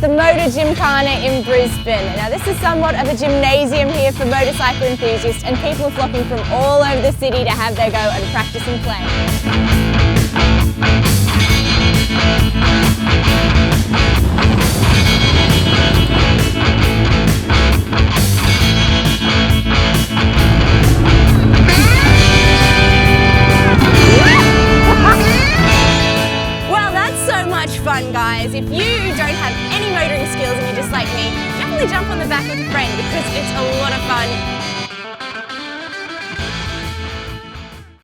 the Motogymkhana in Brisbane. Now this is somewhat of a gymnasium here for motorcycle enthusiasts, and people are flocking from all over the city to have their go and practice and play. Fun, guys. If you don't have any motoring skills and you're just like me, definitely jump on the back with a friend because it's a lot of